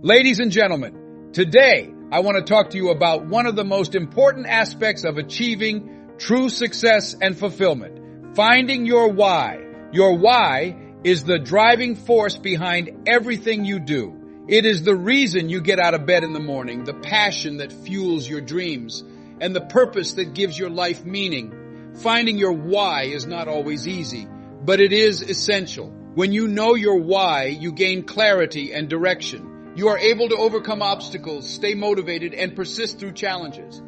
Ladies and gentlemen, today I want to talk to you about one of the most important aspects of achieving true success and fulfillment, finding your why. Your why is the driving force behind everything you do. It is the reason you get out of bed in the morning, the passion that fuels your dreams, and the purpose that gives your life meaning. Finding your why is not always easy, but it is essential. When you know your why, you gain clarity and direction. You are able to overcome obstacles, stay motivated, and persist through challenges.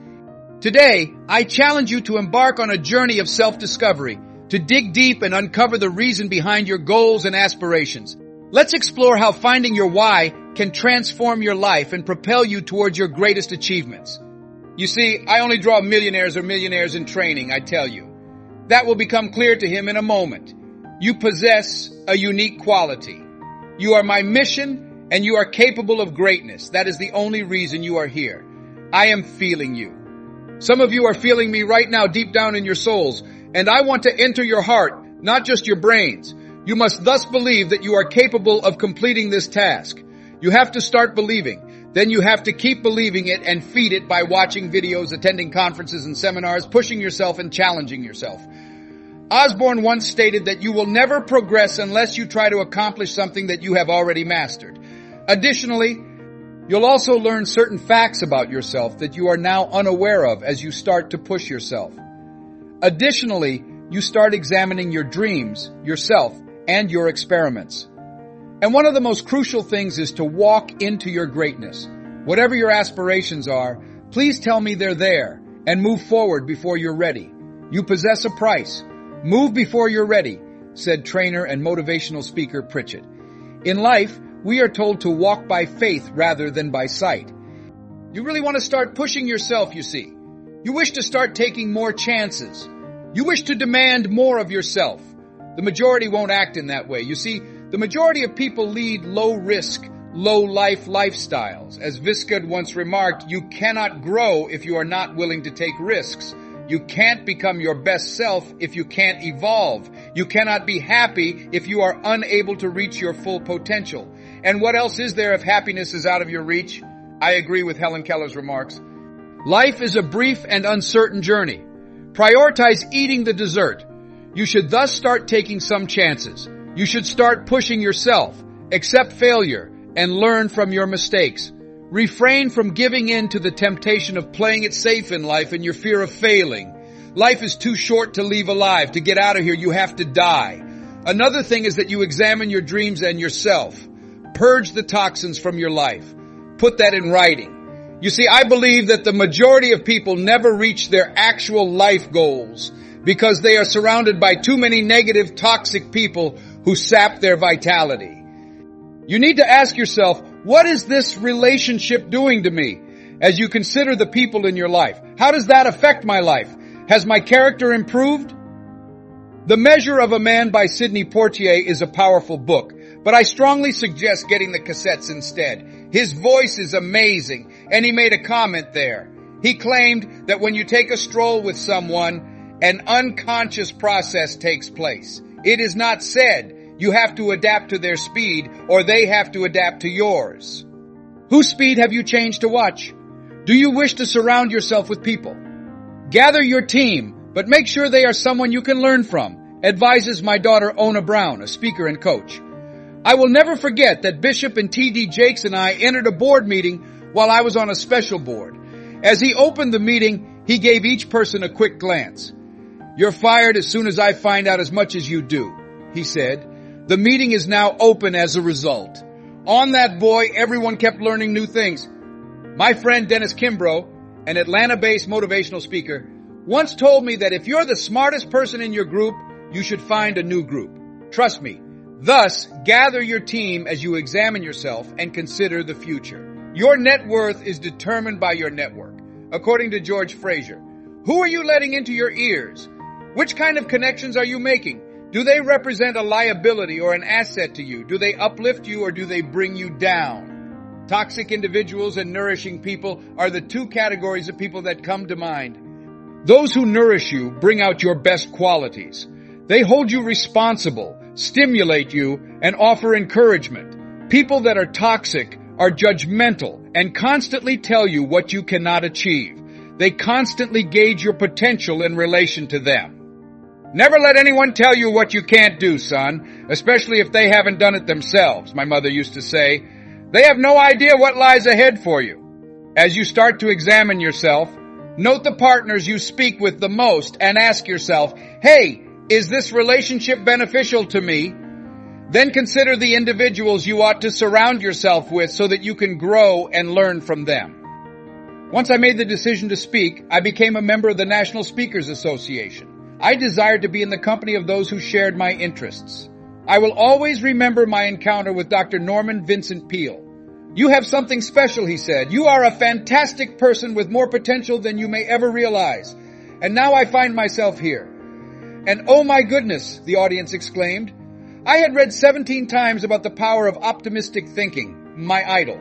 Today, I challenge you to embark on a journey of self-discovery, to dig deep and uncover the reason behind your goals and aspirations. Let's explore how finding your why can transform your life and propel you towards your greatest achievements. You see, I only draw millionaires in training, I tell you. That will become clear to him in a moment. You possess a unique quality. You are my mission, and you are capable of greatness. That is the only reason you are here. I am feeling you. Some of you are feeling me right now deep down in your souls, and I want to enter your heart, not just your brains. You must thus believe that you are capable of completing this task. You have to start believing. Then you have to keep believing it and feed it by watching videos, attending conferences and seminars, pushing yourself and challenging yourself. Osborne once stated that you will never progress unless you try to accomplish something that you have already mastered. Additionally, you'll also learn certain facts about yourself that you are now unaware of as you start to push yourself. Additionally, you start examining your dreams, yourself, and your experiments. And one of the most crucial things is to walk into your greatness. Whatever your aspirations are, please tell me they're there and move forward before you're ready. You possess a price. Move before you're ready, said trainer and motivational speaker Pritchett. In life, we are told to walk by faith rather than by sight. You really want to start pushing yourself, you see. You wish to start taking more chances. You wish to demand more of yourself. The majority won't act in that way. You see, the majority of people lead low-risk, low-life lifestyles. As Viscud once remarked, you cannot grow if you are not willing to take risks. You can't become your best self if you can't evolve. You cannot be happy if you are unable to reach your full potential. And what else is there if happiness is out of your reach? I agree with Helen Keller's remarks. Life is a brief and uncertain journey. Prioritize eating the dessert. You should thus start taking some chances. You should start pushing yourself, accept failure, and learn from your mistakes. Refrain from giving in to the temptation of playing it safe in life and your fear of failing. Life is too short to leave alive. To get out of here, you have to die. Another thing is that you examine your dreams and yourself. Purge the toxins from your life. Put that in writing. You see, I believe that the majority of people never reach their actual life goals because they are surrounded by too many negative, toxic people who sap their vitality. You need to ask yourself, what is this relationship doing to me? As you consider the people in your life, how does that affect my life? Has my character improved? The Measure of a Man by Sidney Poitier is a powerful book, but I strongly suggest getting the cassettes instead. His voice is amazing, and he made a comment there. He claimed that when you take a stroll with someone, an unconscious process takes place. It is not said. You have to adapt to their speed, or they have to adapt to yours. Whose speed have you changed to watch? Do you wish to surround yourself with people? Gather your team, but make sure they are someone you can learn from, advises my daughter Ona Brown, a speaker and coach. I will never forget that Bishop and T.D. Jakes and I entered a board meeting while I was on a special board. As he opened the meeting, he gave each person a quick glance. You're fired as soon as I find out as much as you do, he said. The meeting is now open as a result. On that boy, everyone kept learning new things. My friend Dennis Kimbrough, an Atlanta-based motivational speaker, once told me that if you're the smartest person in your group, you should find a new group. Trust me. Thus, gather your team as you examine yourself and consider the future. Your net worth is determined by your network. According to George Fraser, who are you letting into your ears? Which kind of connections are you making? Do they represent a liability or an asset to you? Do they uplift you or do they bring you down? Toxic individuals and nourishing people are the two categories of people that come to mind. Those who nourish you bring out your best qualities. They hold you responsible, stimulate you, and offer encouragement. People that are toxic are judgmental and constantly tell you what you cannot achieve. They constantly gauge your potential in relation to them. Never let anyone tell you what you can't do, son, especially if they haven't done it themselves, my mother used to say. They have no idea what lies ahead for you. As you start to examine yourself, note the partners you speak with the most and ask yourself, hey, is this relationship beneficial to me? Then consider the individuals you ought to surround yourself with so that you can grow and learn from them. Once I made the decision to speak, I became a member of the National Speakers Association. I desired to be in the company of those who shared my interests. I will always remember my encounter with Dr. Norman Vincent Peale. You have something special, he said. You are a fantastic person with more potential than you may ever realize. And now I find myself here. And oh my goodness, the audience exclaimed. I had read 17 times about the power of optimistic thinking, my idol.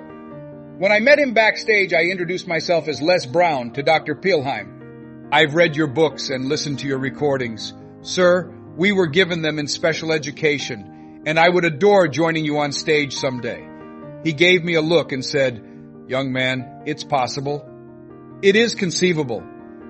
When I met him backstage, I introduced myself as Les Brown to Dr. Peelheim. I've read your books and listened to your recordings. Sir, we were given them in special education, and I would adore joining you on stage someday. He gave me a look and said, young man, it's possible. It is conceivable.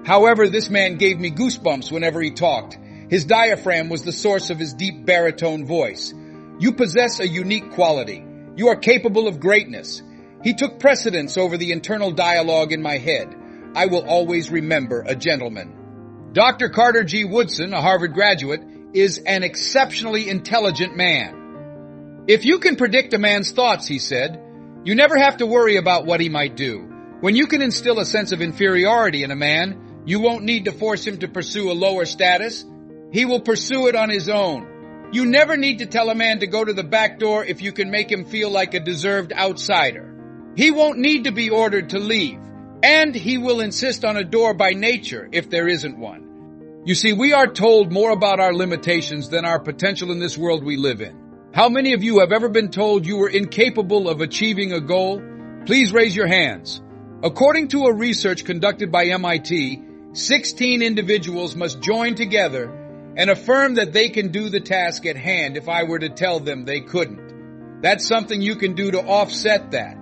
However, this man gave me goosebumps whenever he talked. His diaphragm was the source of his deep baritone voice. You possess a unique quality. You are capable of greatness. He took precedence over the internal dialogue in my head. I will always remember a gentleman. Dr. Carter G. Woodson, a Harvard graduate, is an exceptionally intelligent man. If you can predict a man's thoughts, he said, you never have to worry about what he might do. When you can instill a sense of inferiority in a man, you won't need to force him to pursue a lower status. He will pursue it on his own. You never need to tell a man to go to the back door if you can make him feel like a deserved outsider. He won't need to be ordered to leave. And he will insist on a door by nature if there isn't one. You see, we are told more about our limitations than our potential in this world we live in. How many of you have ever been told you were incapable of achieving a goal? Please raise your hands. According to a research conducted by MIT, 16 individuals must join together and affirm that they can do the task at hand if I were to tell them they couldn't. That's something you can do to offset that.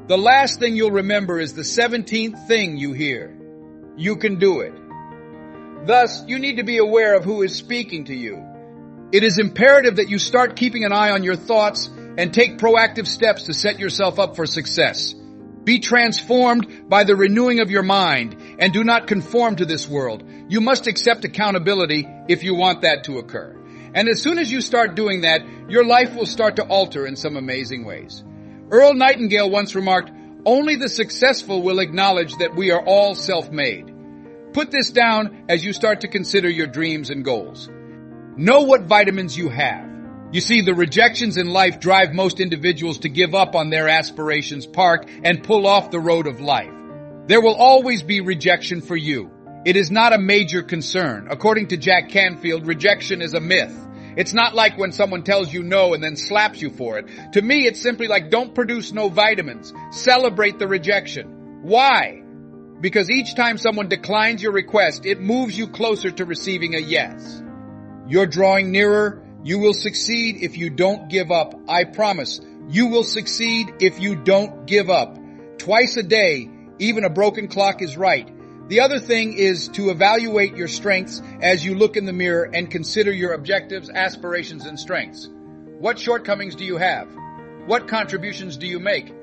The last thing you'll remember is the 17th thing you hear. You can do it. Thus, you need to be aware of who is speaking to you. It is imperative that you start keeping an eye on your thoughts and take proactive steps to set yourself up for success. Be transformed by the renewing of your mind and do not conform to this world. You must accept accountability if you want that to occur. And as soon as you start doing that, your life will start to alter in some amazing ways. Earl Nightingale once remarked, only the successful will acknowledge that we are all self-made. Put this down as you start to consider your dreams and goals. Know what vitamins you have. You see, the rejections in life drive most individuals to give up on their aspirations, park, and pull off the road of life. There will always be rejection for you. It is not a major concern. According to Jack Canfield, rejection is a myth. It's not like when someone tells you no and then slaps you for it. To me, it's simply like don't produce no vitamins. Celebrate the rejection. Why? Because each time someone declines your request, it moves you closer to receiving a yes. You're drawing nearer. You will succeed if you don't give up. I promise. You will succeed if you don't give up. Twice a day, even a broken clock is right. The other thing is to evaluate your strengths as you look in the mirror and consider your objectives, aspirations, and strengths. What shortcomings do you have? What contributions do you make?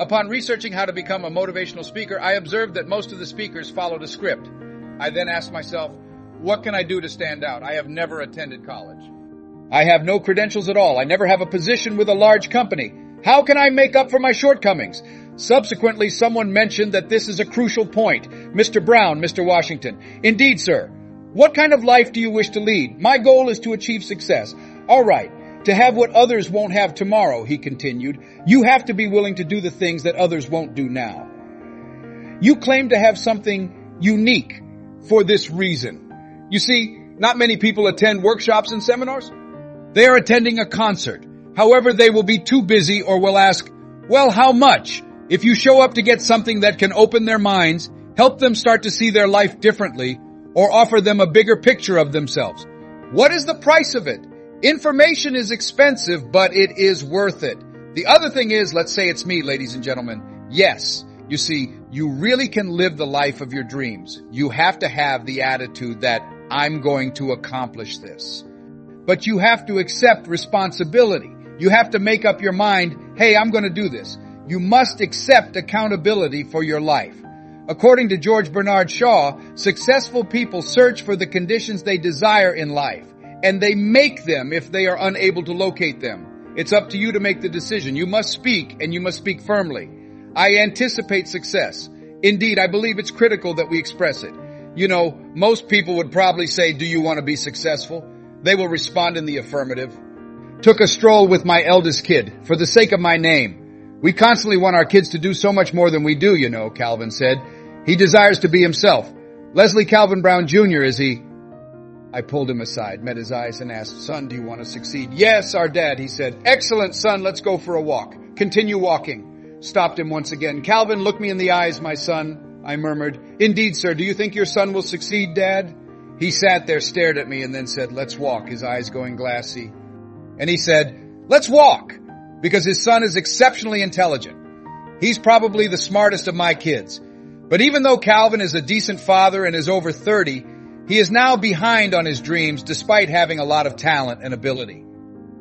Upon researching how to become a motivational speaker, I observed that most of the speakers followed a script. I then asked myself, what can I do to stand out? I have never attended college. I have no credentials at all. I never have a position with a large company. How can I make up for my shortcomings? Subsequently, someone mentioned that this is a crucial point. Mr. Brown, Mr. Washington. Indeed, sir. What kind of life do you wish to lead? My goal is to achieve success. All right. To have what others won't have tomorrow, he continued, you have to be willing to do the things that others won't do now. You claim to have something unique for this reason. You see, not many people attend workshops and seminars. They are attending a concert. However, they will be too busy or will ask, well, how much? If you show up to get something that can open their minds, help them start to see their life differently, or offer them a bigger picture of themselves. What is the price of it? Information is expensive, but it is worth it. The other thing is, let's say it's me, ladies and gentlemen. Yes, you see, you really can live the life of your dreams. You have to have the attitude that I'm going to accomplish this. But you have to accept responsibility. You have to make up your mind, hey, I'm going to do this. You must accept accountability for your life. According to George Bernard Shaw, successful people search for the conditions they desire in life, and they make them if they are unable to locate them. It's up to you to make the decision. You must speak, and you must speak firmly. I anticipate success. Indeed, I believe it's critical that we express it. You know, most people would probably say, do you want to be successful? They will respond in the affirmative. Took a stroll with my eldest kid for the sake of my name. We constantly want our kids to do so much more than we do, you know, Calvin said. He desires to be himself. Leslie Calvin Brown Jr., is he? I pulled him aside, met his eyes, and asked, son, do you want to succeed? Yes, our dad, he said. Excellent, son, let's go for a walk. Continue walking. Stopped him once again. Calvin, look me in the eyes, my son, I murmured. Indeed, sir, do you think your son will succeed, Dad? He sat there, stared at me, and then said, let's walk, his eyes going glassy. And he said, let's walk, because his son is exceptionally intelligent. He's probably the smartest of my kids. But even though Calvin is a decent father and is over 30, he is now behind on his dreams despite having a lot of talent and ability.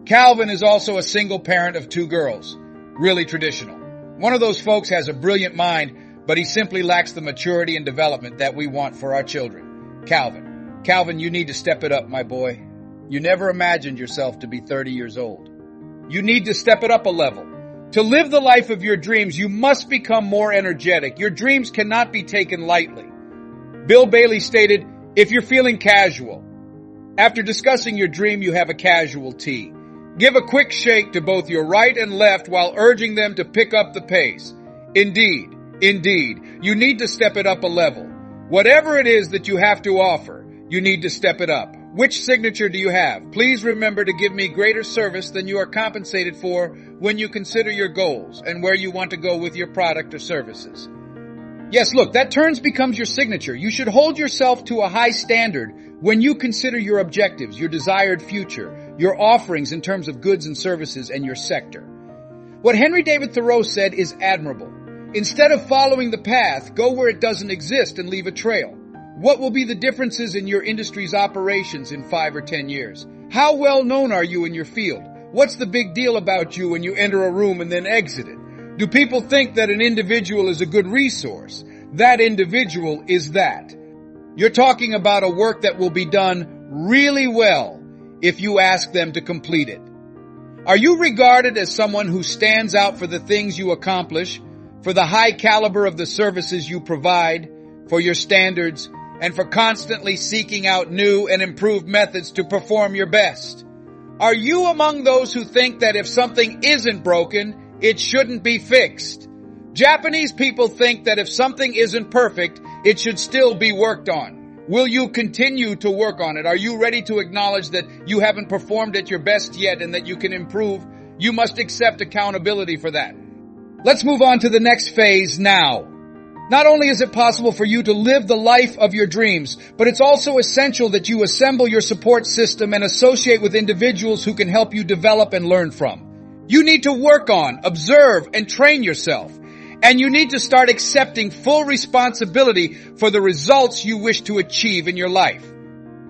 Calvin is also a single parent of 2 girls, really traditional. One of those folks has a brilliant mind, but he simply lacks the maturity and development that we want for our children. Calvin, you need to step it up, my boy. You never imagined yourself to be 30 years old. You need to step it up a level. To live the life of your dreams, you must become more energetic. Your dreams cannot be taken lightly. Bill Bailey stated, if you're feeling casual, after discussing your dream, you have a casualty. Give a quick shake to both your right and left while urging them to pick up the pace. Indeed, you need to step it up a level. Whatever it is that you have to offer, you need to step it up. Which signature do you have? Please remember to give me greater service than you are compensated for when you consider your goals and where you want to go with your product or services. Yes, look, that turns becomes your signature. You should hold yourself to a high standard when you consider your objectives, your desired future, your offerings in terms of goods and services, and your sector. What Henry David Thoreau said is admirable. Instead of following the path, go where it doesn't exist and leave a trail. What will be the differences in your industry's operations in 5 or 10 years? How well known are you in your field? What's the big deal about you when you enter a room and then exit it? Do people think that an individual is a good resource? That individual is that. You're talking about a work that will be done really well if you ask them to complete it. Are you regarded as someone who stands out for the things you accomplish, for the high caliber of the services you provide, for your standards, and for constantly seeking out new and improved methods to perform your best? Are you among those who think that if something isn't broken, it shouldn't be fixed? Japanese people think that if something isn't perfect, it should still be worked on. Will you continue to work on it? Are you ready to acknowledge that you haven't performed at your best yet and that you can improve? You must accept accountability for that. Let's move on to the next phase now. Not only is it possible for you to live the life of your dreams, but it's also essential that you assemble your support system and associate with individuals who can help you develop and learn from. You need to work on, observe, and train yourself. And you need to start accepting full responsibility for the results you wish to achieve in your life.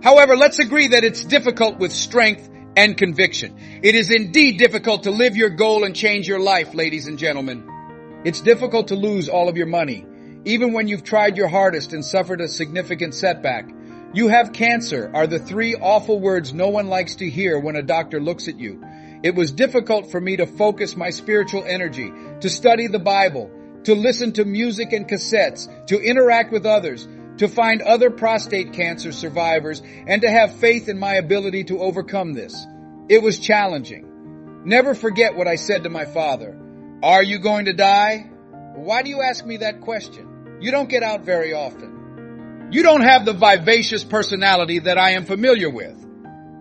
However, let's agree that it's difficult with strength and conviction. It is indeed difficult to live your goal and change your life, ladies and gentlemen. It's difficult to lose all of your money, even when you've tried your hardest and suffered a significant setback. You have cancer are the 3 awful words no one likes to hear when a doctor looks at you. It was difficult for me to focus my spiritual energy, to study the Bible, to listen to music and cassettes, to interact with others, to find other prostate cancer survivors, and to have faith in my ability to overcome this. It was challenging. Never forget what I said to my father. Are you going to die? Why do you ask me that question? You don't get out very often. You don't have the vivacious personality that I am familiar with.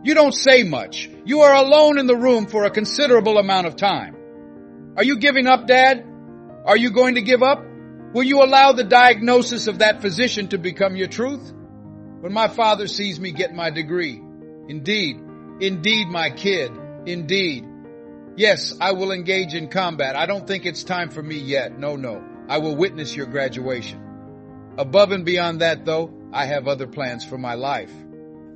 You don't say much. You are alone in the room for a considerable amount of time. Are you giving up, Dad? Are you going to give up? Will you allow the diagnosis of that physician to become your truth? When my father sees me get my degree, indeed, my kid, indeed. Yes, I will engage in combat. I don't think it's time for me yet. No. I will witness your graduation. Above and beyond that, though, I have other plans for my life.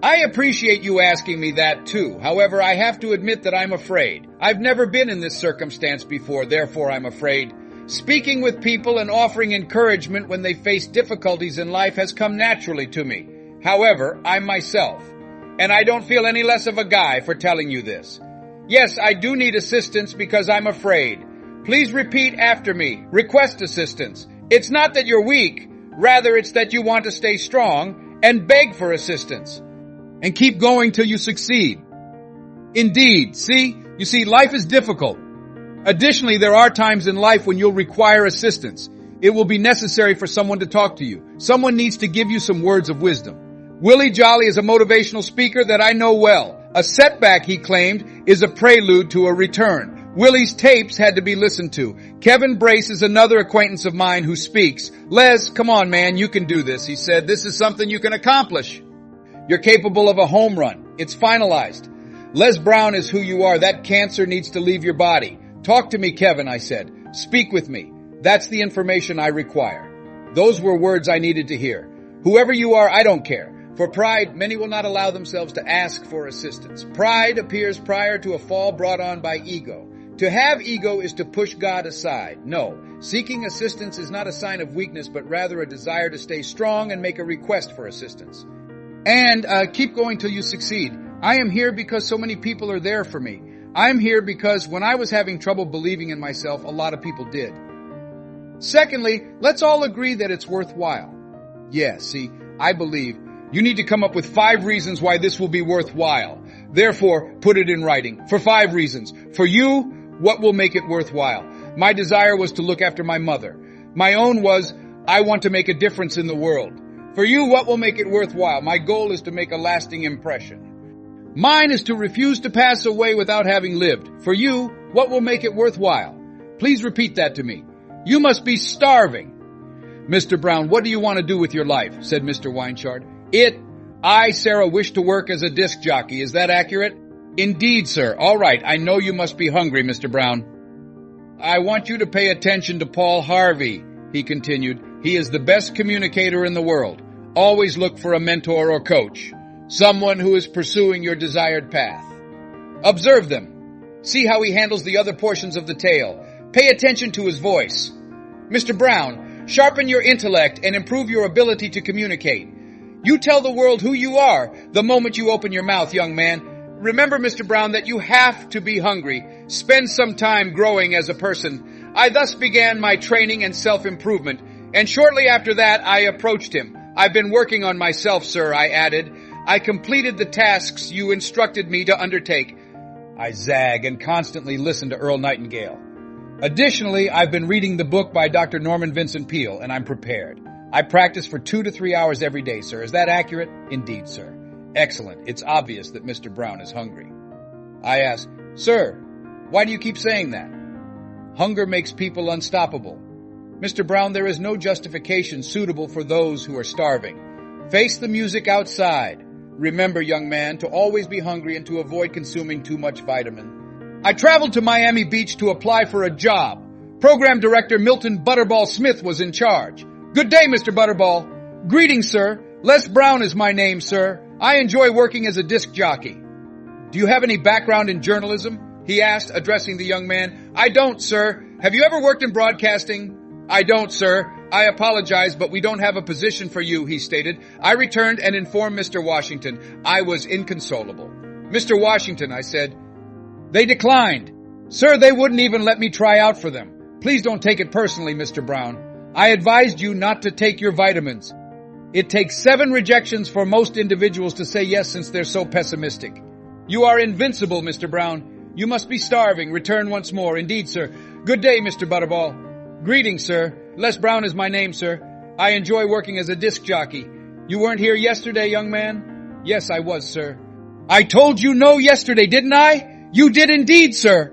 I appreciate you asking me that too. However, I have to admit that I'm afraid. I've never been in this circumstance before, therefore I'm afraid. Speaking with people and offering encouragement when they face difficulties in life has come naturally to me. However, I'm myself, and I don't feel any less of a guy for telling you this. Yes, I do need assistance because I'm afraid. Please repeat after me. Request assistance. It's not that you're weak. Rather, it's that you want to stay strong and beg for assistance. And keep going till you succeed. Indeed, you see, life is difficult. Additionally, there are times in life when you'll require assistance. It will be necessary for someone to talk to you. Someone needs to give you some words of wisdom. Willie Jolly is a motivational speaker that I know well. A setback, he claimed, is a prelude to a return. Willie's tapes had to be listened to. Kevin Brace is another acquaintance of mine who speaks. Les, come on, man, you can do this, he said. This is something you can accomplish. You're capable of a home run. It's finalized. Les Brown is who you are. That cancer needs to leave your body. Talk to me, Kevin, I said. Speak with me. That's the information I require. Those were words I needed to hear. Whoever you are, I don't care. For pride, many will not allow themselves to ask for assistance. Pride appears prior to a fall brought on by ego. To have ego is to push God aside. No, seeking assistance is not a sign of weakness, but rather a desire to stay strong and make a request for assistance. And keep going till you succeed. I am here because so many people are there for me. I'm here because when I was having trouble believing in myself, a lot of people did. Secondly, let's all agree that it's worthwhile. Yeah, see, I believe you need to come up with 5 reasons why this will be worthwhile. Therefore, put it in writing. For 5 reasons. For you, what will make it worthwhile? My desire was to look after my mother. My own was, I want to make a difference in the world. For you, what will make it worthwhile? My goal is to make a lasting impression. Mine is to refuse to pass away without having lived. For you, what will make it worthwhile? Please repeat that to me. You must be starving. Mr. Brown, what do you want to do with your life? Said Mr. Weinchard. I, Sarah, wish to work as a disc jockey. Is that accurate? Indeed, sir. All right. I know you must be hungry, Mr. Brown. I want you to pay attention to Paul Harvey, he continued. He is the best communicator in the world. Always look for a mentor or coach, someone who is pursuing your desired path. Observe them. See how he handles the other portions of the tale. Pay attention to his voice. Mr. Brown, sharpen your intellect and improve your ability to communicate. You tell the world who you are the moment you open your mouth, young man. Remember, Mr. Brown, that you have to be hungry. Spend some time growing as a person. I thus began my training and self-improvement, and shortly after that I approached him. I've been working on myself, sir, I added. I completed the tasks you instructed me to undertake. I zag and constantly listen to Earl Nightingale. Additionally, I've been reading the book by Dr. Norman Vincent Peale, and I'm prepared. I practice for 2 to 3 hours every day, sir. Is that accurate? Indeed, sir. Excellent. It's obvious that Mr. Brown is hungry. I ask, Sir, why do you keep saying that? Hunger makes people unstoppable. Mr. Brown, there is no justification suitable for those who are starving. Face the music outside. Remember, young man, to always be hungry and to avoid consuming too much vitamin. I traveled to Miami Beach to apply for a job. Program Director Milton Butterball Smith was in charge. Good day, Mr. Butterball. Greetings, sir. Les Brown is my name, sir. I enjoy working as a disc jockey. Do you have any background in journalism? He asked, addressing the young man. I don't, sir. Have you ever worked in broadcasting? I don't, sir. I apologize, but we don't have a position for you, he stated. I returned and informed Mr. Washington. I was inconsolable. Mr. Washington, I said. They declined. Sir, they wouldn't even let me try out for them. Please don't take it personally, Mr. Brown. I advised you not to take your vitamins. It takes 7 rejections for most individuals to say yes since they're so pessimistic. You are invincible, Mr. Brown. You must be starving. Return once more. Indeed, sir. Good day, Mr. Butterball. Greetings, sir. Les Brown is my name, sir. I enjoy working as a disc jockey. You weren't here yesterday, young man? Yes, I was, sir. I told you no yesterday, didn't I? You did indeed, sir.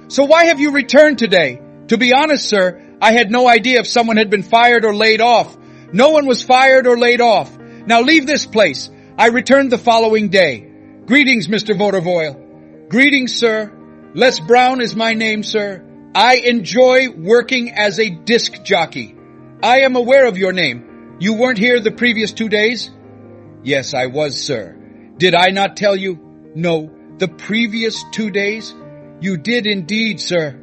So why have you returned today? To be honest, sir, I had no idea if someone had been fired or laid off. No one was fired or laid off. Now leave this place. I returned the following day. Greetings, Mr. Votervoil. Greetings, sir. Les Brown is my name, sir. I enjoy working as a disc jockey. I am aware of your name. You weren't here the previous 2 days? Yes, I was, sir. Did I not tell you? No, the previous 2 days? You did indeed, sir.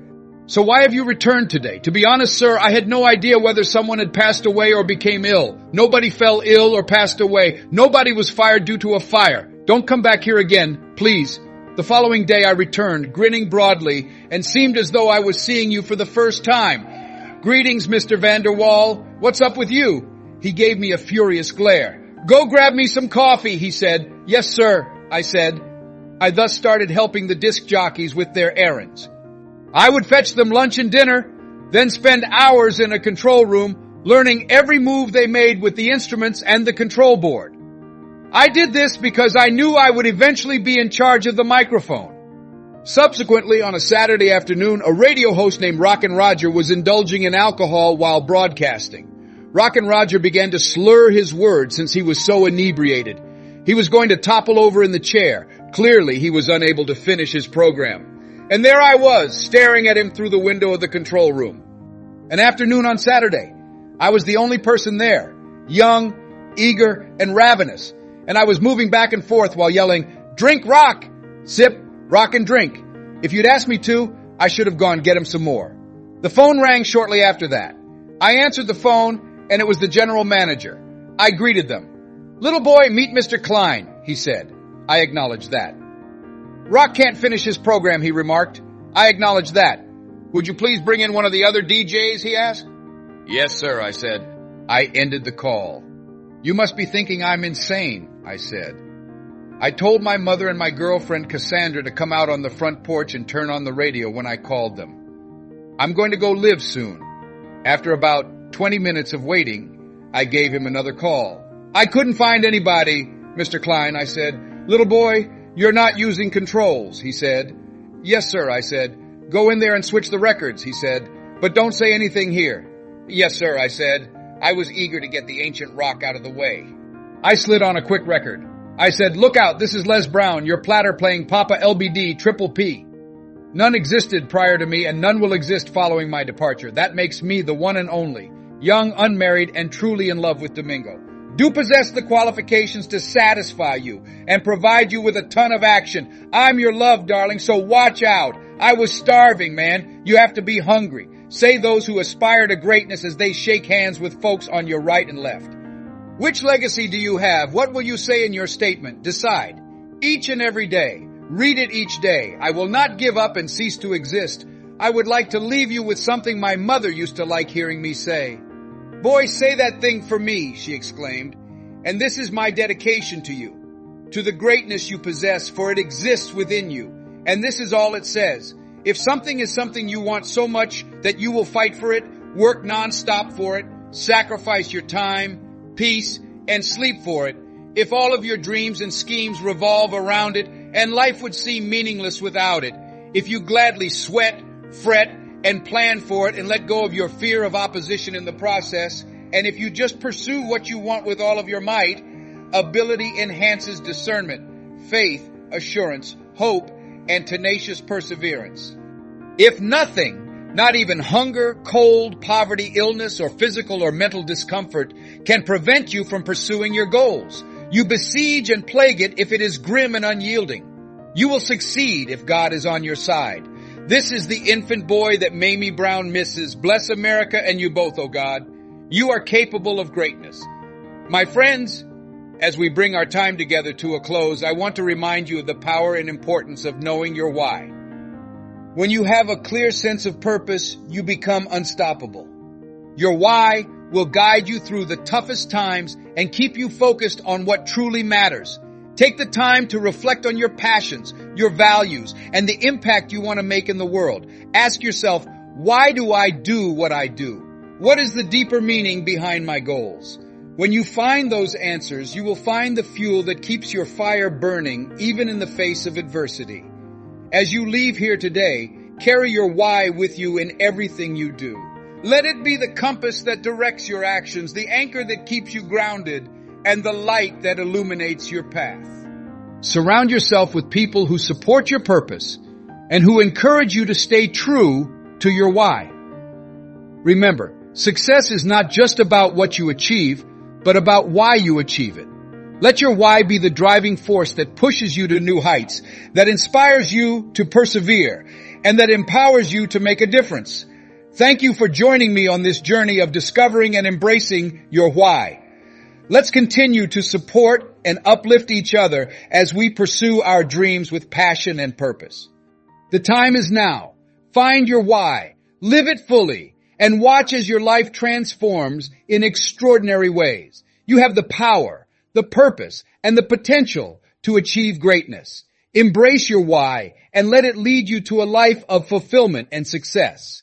So why have you returned today? To be honest, sir, I had no idea whether someone had passed away or became ill. Nobody fell ill or passed away. Nobody was fired due to a fire. Don't come back here again, please. The following day I returned, grinning broadly, and seemed as though I was seeing you for the first time. Greetings, Mr. Vanderwall. What's up with you? He gave me a furious glare. Go grab me some coffee, he said. Yes, sir, I said. I thus started helping the disc jockeys with their errands. I would fetch them lunch and dinner, then spend hours in a control room learning every move they made with the instruments and the control board. I did this because I knew I would eventually be in charge of the microphone. Subsequently, on a Saturday afternoon, a radio host named Rockin' Roger was indulging in alcohol while broadcasting. Rockin' Roger began to slur his words since he was so inebriated. He was going to topple over in the chair. Clearly, he was unable to finish his program. And there I was, staring at him through the window of the control room. An afternoon on Saturday. I was the only person there, young, eager, and ravenous. And I was moving back and forth while yelling, "Drink rock! Sip, rock and drink." If you'd asked me to, I should have gone get him some more. The phone rang shortly after that. I answered the phone, and it was the general manager. I greeted them. "Little boy, meet Mr. Klein," he said. I acknowledged that. "Rock can't finish his program," he remarked. I acknowledged that. "Would you please bring in one of the other DJs?" he asked. "Yes, sir," I said. I ended the call. "You must be thinking I'm insane," I said. I told my mother and my girlfriend Cassandra to come out on the front porch and turn on the radio when I called them. "I'm going to go live soon." After about 20 minutes of waiting, I gave him another call. "I couldn't find anybody, Mr. Klein," I said. "Little boy, you're not using controls," he said. "Yes, sir," I said. "Go in there and switch the records," he said. "But don't say anything here." "Yes, sir," I said. I was eager to get the ancient rock out of the way. I slid on a quick record. I said, "Look out, this is Les Brown, your platter playing Papa LBD Triple P." None existed prior to me and none will exist following my departure. That makes me the one and only, young, unmarried, and truly in love with Domingo. Do possess the qualifications to satisfy you and provide you with a ton of action. I'm your love, darling, so watch out. I was starving, man. You have to be hungry. Say those who aspire to greatness as they shake hands with folks on your right and left. Which legacy do you have? What will you say in your statement? Decide. Each and every day. Read it each day. I will not give up and cease to exist. I would like to leave you with something my mother used to like hearing me say. "Boy, say that thing for me," she exclaimed. "And this is my dedication to you, to the greatness you possess, for it exists within you. And this is all it says. If something is something you want so much that you will fight for it, work nonstop for it, sacrifice your time, peace, and sleep for it, if all of your dreams and schemes revolve around it, and life would seem meaningless without it, if you gladly sweat, fret, and plan for it and let go of your fear of opposition in the process, and if you just pursue what you want with all of your might, ability enhances discernment, faith, assurance, hope, and tenacious perseverance. If nothing, not even hunger, cold, poverty, illness, or physical or mental discomfort can prevent you from pursuing your goals, you besiege and plague it if it is grim and unyielding. You will succeed if God is on your side. This is the infant boy that Mamie Brown misses. Bless America and you both, oh God. You are capable of greatness. My friends, as we bring our time together to a close, I want to remind you of the power and importance of knowing your why. When you have a clear sense of purpose, you become unstoppable. Your why will guide you through the toughest times and keep you focused on what truly matters. Take the time to reflect on your passions, your values, and the impact you want to make in the world. Ask yourself, why do I do what I do? What is the deeper meaning behind my goals? When you find those answers, you will find the fuel that keeps your fire burning even in the face of adversity. As you leave here today, carry your why with you in everything you do. Let it be the compass that directs your actions, the anchor that keeps you grounded, and the light that illuminates your path. Surround yourself with people who support your purpose, and who encourage you to stay true to your why. Remember, success is not just about what you achieve, but about why you achieve it. Let your why be the driving force that pushes you to new heights, that inspires you to persevere, and that empowers you to make a difference. Thank you for joining me on this journey of discovering and embracing your why. Let's continue to support and uplift each other as we pursue our dreams with passion and purpose. The time is now. Find your why, live it fully, and watch as your life transforms in extraordinary ways. You have the power, the purpose, and the potential to achieve greatness. Embrace your why and let it lead you to a life of fulfillment and success.